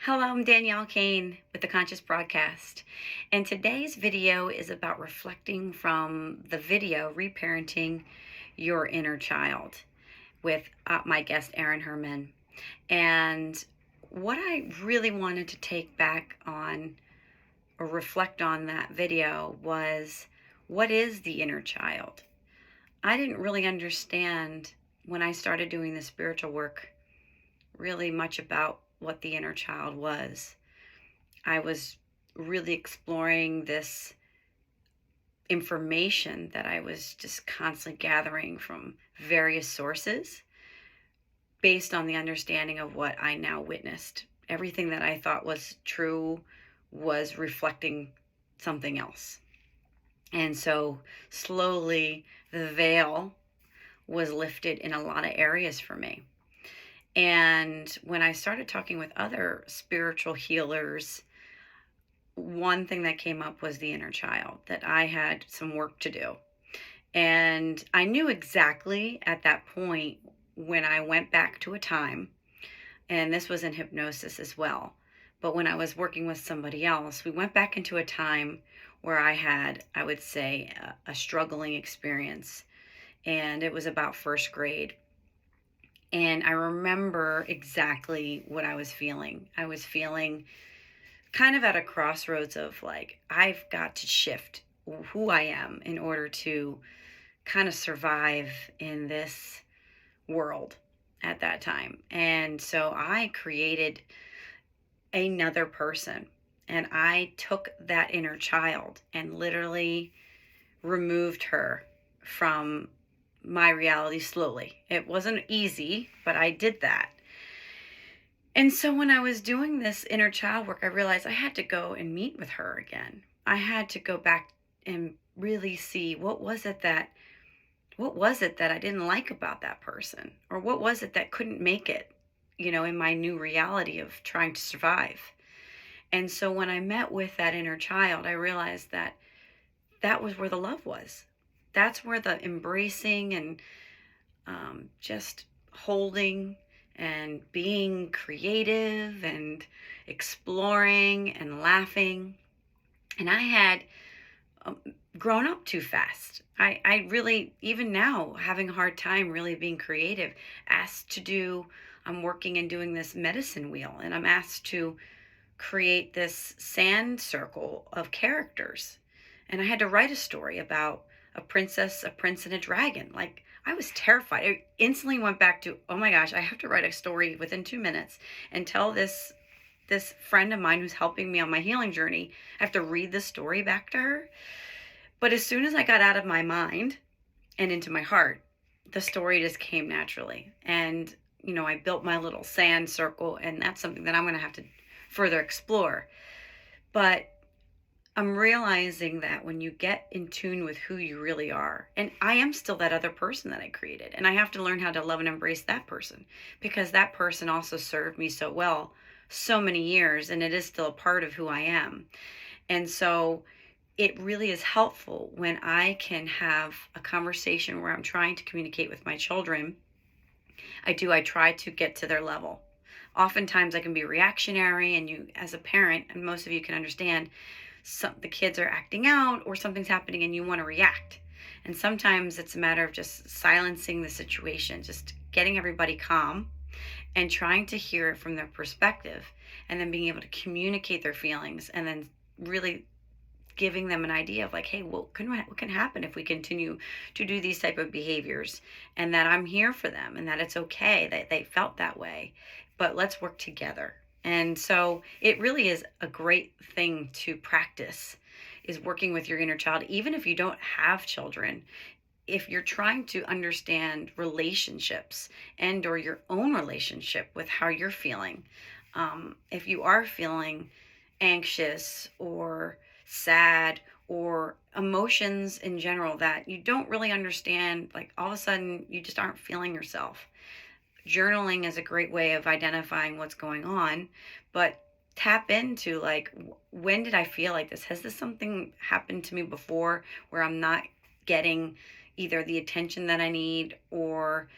Hello, I'm Danielle Kane with the Conscious Broadcast, and today's video is about reflecting from the video Reparenting Your Inner Child with my guest Erin Herman. And what I really wanted to take back on or reflect on that video was, what is the inner child? I didn't really understand when I started doing the spiritual work really much about what the inner child was. I was really exploring this information that I was just constantly gathering from various sources based on the understanding of what I now witnessed. Everything that I thought was true was reflecting something else. And so slowly the veil was lifted in a lot of areas for me. And when I started talking with other spiritual healers, one thing that came up was the inner child, that I had some work to do. And I knew exactly at that point when I went back to a time, and this was in hypnosis as well, but when I was working with somebody else, we went back into a time where I had, I would say, a struggling experience. And it was about first grade. And I remember exactly what I was feeling. I was feeling kind of at a crossroads of like, I've got to shift who I am in order to kind of survive in this world at that time. And so I created another person, and I took that inner child and literally removed her from my reality slowly. It wasn't easy, but I did that. And so when I was doing this inner child work, I realized I had to go and meet with her again. I had to go back and really see what was it that I didn't like about that person, or what was it that couldn't make it, in my new reality of trying to survive. And so when I met with that inner child, I realized that that was where the love was. That's where the embracing and just holding and being creative and exploring and laughing. And I had grown up too fast. I really, even now, having a hard time really being creative, I'm working and doing this medicine wheel, and I'm asked to create this sand circle of characters. And I had to write a story about a princess, a prince, and a dragon. Like, I was terrified. I instantly went back to, oh my gosh, I have to write a story within 2 minutes and tell this friend of mine who's helping me on my healing journey. I have to read the story back to her. But as soon as I got out of my mind and into my heart, the story just came naturally. And, I built my little sand circle, and that's something that I'm going to have to further explore. But I'm realizing that when you get in tune with who you really are, and I am still that other person that I created, and I have to learn how to love and embrace that person, because that person also served me so well so many years, and it is still a part of who I am. And so it really is helpful when I can have a conversation where I'm trying to communicate with my children. I try to get to their level. Oftentimes I can be reactionary, and you, as a parent, and most of you can understand, the kids are acting out or something's happening and you want to react. And sometimes it's a matter of just silencing the situation, just getting everybody calm and trying to hear it from their perspective, and then being able to communicate their feelings, and then really giving them an idea of like, hey, what can happen if we continue to do these type of behaviors, and that I'm here for them, and that it's okay that they felt that way, but let's work together. And so it really is a great thing to practice, is working with your inner child, even if you don't have children. If you're trying to understand relationships and or your own relationship with how you're feeling, if you are feeling anxious or sad or emotions in general that you don't really understand, like all of a sudden you just aren't feeling yourself, journaling is a great way of identifying what's going on. But tap into like, when did I feel like this? Has this something happened to me before where I'm not getting either the attention that I need, or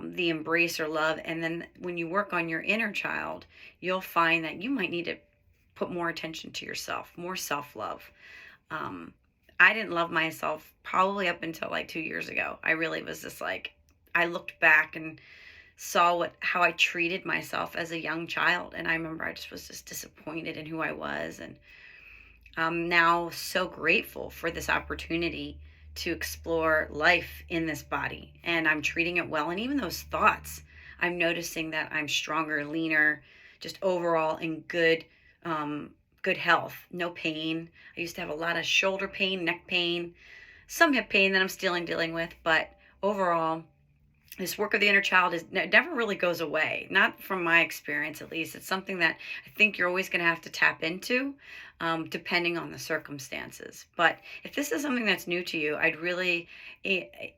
the embrace or love. And then when you work on your inner child, you'll find that you might need to put more attention to yourself, more self-love. Um, I didn't love myself probably up until like 2 years ago. I really was just like, I looked back and saw how I treated myself as a young child. And I remember I just was just disappointed in who I was. And I'm now so grateful for this opportunity to explore life in this body, and I'm treating it well. And even those thoughts, I'm noticing that I'm stronger, leaner, just overall in good health, no pain. I used to have a lot of shoulder pain, neck pain, some hip pain that I'm still dealing with, but overall, this work of the inner child never really goes away, not from my experience at least. It's something that I think you're always going to have to tap into, depending on the circumstances. But if this is something that's new to you, I'd really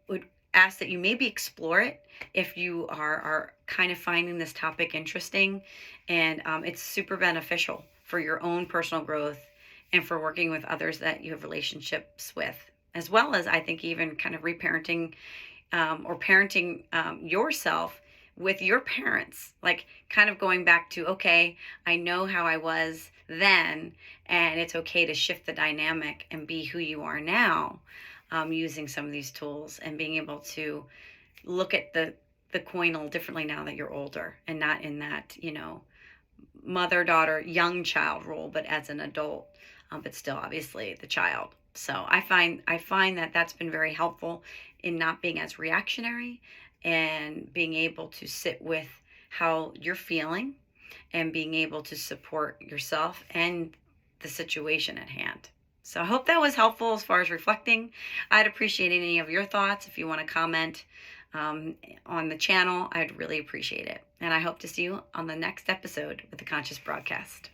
would ask that you maybe explore it if you are kind of finding this topic interesting. And it's super beneficial for your own personal growth and for working with others that you have relationships with, as well as I think even kind of reparenting or parenting yourself with your parents, like kind of going back to, okay, I know how I was then, and it's okay to shift the dynamic and be who you are now, using some of these tools and being able to look at the coin a little differently now that you're older and not in that, mother, daughter, young child role, but as an adult, but still obviously the child. So I find that that's been very helpful in not being as reactionary and being able to sit with how you're feeling and being able to support yourself and the situation at hand. So I hope that was helpful as far as reflecting. I'd appreciate any of your thoughts. If you want to comment on the channel, I'd really appreciate it. And I hope to see you on the next episode with the Conscious Broadcast.